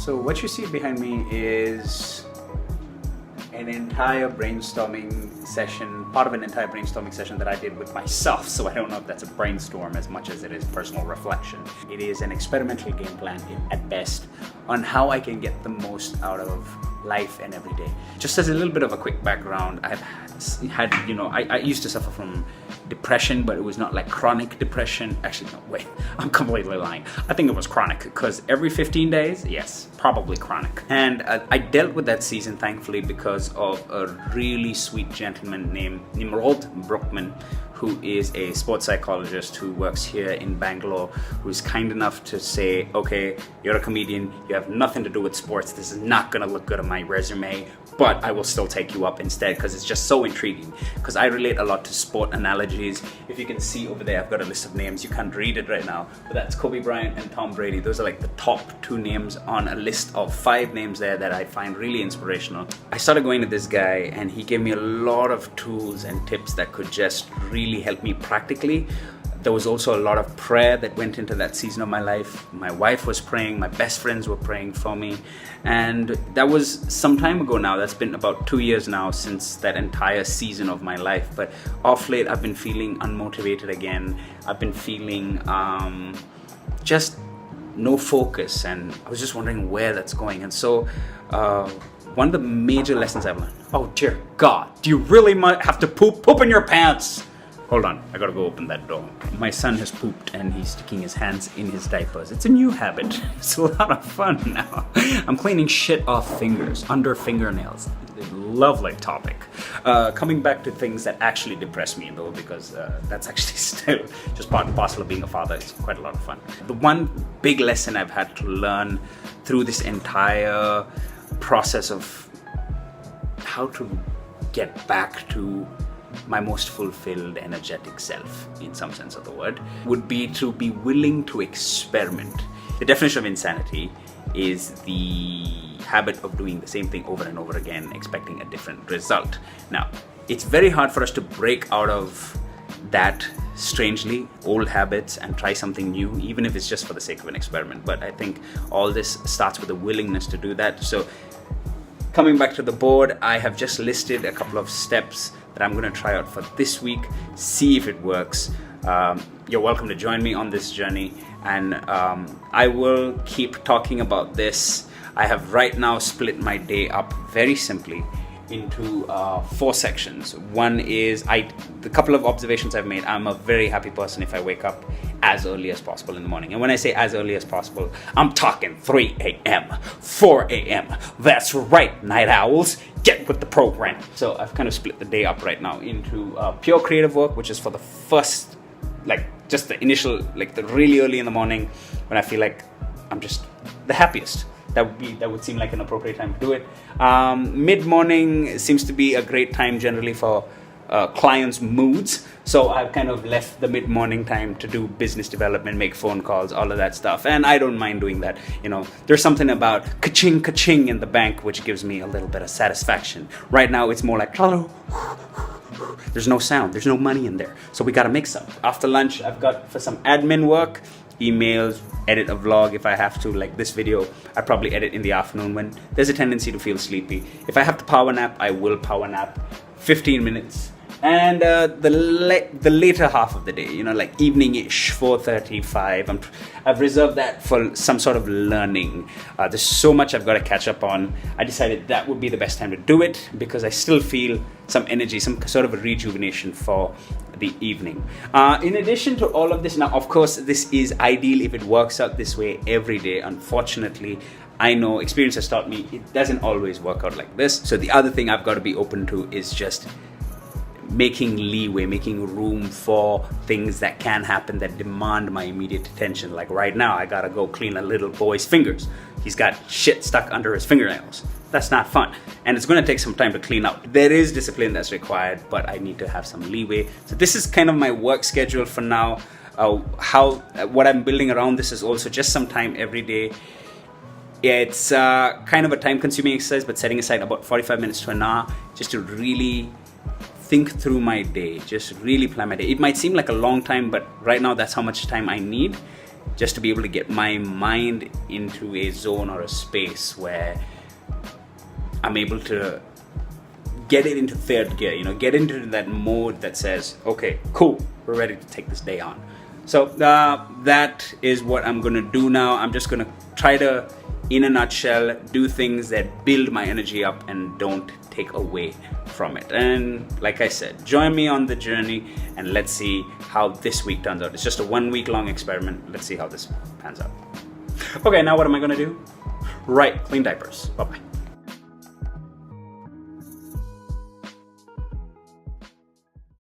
So what you see behind me is an entire brainstorming session, part of an entire brainstorming session that I did with myself. So I don't know if that's a brainstorm as much as it is personal reflection. It is an experimental game plan at best on how I can get the most out of life and every day. Just as a little bit of a quick background, I've had, I used to suffer from depression, but it was not like chronic depression. Actually, no, wait, I'm completely lying. I think it was chronic because every 15 days, yes, probably chronic. And I dealt with that season, thankfully, because of a really sweet gentleman named Nimrod Brookman, who is a sports psychologist who works here in Bangalore, who's kind enough to say, okay, you're a comedian, you have nothing to do with sports, this is not gonna look good on my resume, but I will still take you up instead because it's just so intriguing. Because I relate a lot to sport analogies. If you can see over there, I've got a list of names. You can't read it right now, but that's Kobe Bryant and Tom Brady. Those are like the top 2 names on a list of 5 names there that I find really inspirational. I started going to this guy and he gave me a lot of tools and tips that could just really help me practically. There was also a lot of prayer that went into that season of my life. My wife was praying, my best friends were praying for me. And that was some time ago now. That's been about 2 years now since that entire season of my life. But off late, I've been feeling unmotivated again. I've been feeling just no focus. And I was just wondering where that's going. And so one of the major lessons I've learned, oh dear God, do you really have to poop in your pants? Hold on, I gotta go open that door. My son has pooped and he's sticking his hands in his diapers. It's a new habit. It's a lot of fun now. I'm cleaning shit off fingers, under fingernails. Lovely topic. Coming back to things that actually depress me though, because that's actually still just part and parcel of being a father. It's quite a lot of fun. The one big lesson I've had to learn through this entire process of how to get back to my most fulfilled, energetic self, in some sense of the word, would be to be willing to experiment. The definition of insanity is the habit of doing the same thing over and over again, expecting a different result. Now, it's very hard for us to break out of that strangely old habits and try something new, even if it's just for the sake of an experiment. But I think all this starts with a willingness to do that. So coming back to the board, I have just listed a couple of steps that I'm going to try out for this week, see if it works. You're welcome to join me on this journey, and I will keep talking about this. I have right now split my day up very simply into 4 sections. One is the couple of observations I've made. I'm a very happy person if I wake up as early as possible in the morning. And when I say as early as possible, I'm talking 3 a.m., 4 a.m. That's right, night owls, get with the program. So I've kind of split the day up right now into pure creative work, which is for the first, just the initial, the really early in the morning when I feel like I'm just the happiest. That would seem like an appropriate time to do it. Mid-morning seems to be a great time generally for clients' moods. So I've kind of left the mid-morning time to do business development, make phone calls, all of that stuff. And I don't mind doing that. There's something about ka-ching, ka-ching in the bank, which gives me a little bit of satisfaction. Right now, it's more like, hello. There's no sound. There's no money in there. So we got to make some. After lunch, I've got for some admin work, emails, edit a vlog if I have to, like this video. I probably edit in the afternoon when there's a tendency to feel sleepy. If I have to power nap, I will power nap 15 minutes. And the later half of the day, evening-ish, 4:30, 5, I've reserved that for some sort of learning. There's so much I've got to catch up on. I decided that would be the best time to do it because I still feel some energy, some sort of a rejuvenation for the evening. In addition to all of this, now of course this is ideal if it works out this way every day. Unfortunately, I know experience has taught me it doesn't always work out like this. So the other thing I've got to be open to is just making leeway, making room for things that can happen that demand my immediate attention. Like right now, I gotta go clean a little boy's fingers. He's got shit stuck under his fingernails. That's not fun. And it's gonna take some time to clean out. There is discipline that's required, but I need to have some leeway. So this is kind of my work schedule for now. What I'm building around this is also just some time every day. It's kind of a time-consuming exercise, but setting aside about 45 minutes to an hour just to really think through my day, just really plan my day. It might seem like a long time, but right now that's how much time I need. just to be able to get my mind into a zone or a space where I'm able to get it into third gear, get into that mode that says, okay, cool, we're ready to take this day on. So that is what I'm gonna do now. I'm just gonna try to, in a nutshell, do things that build my energy up and don't take away from it. And like I said, join me on the journey and let's see how this week turns out. It's just a 1 week long experiment. Let's see how this pans out. Okay, now what am I gonna do? Right, clean diapers. Bye-bye.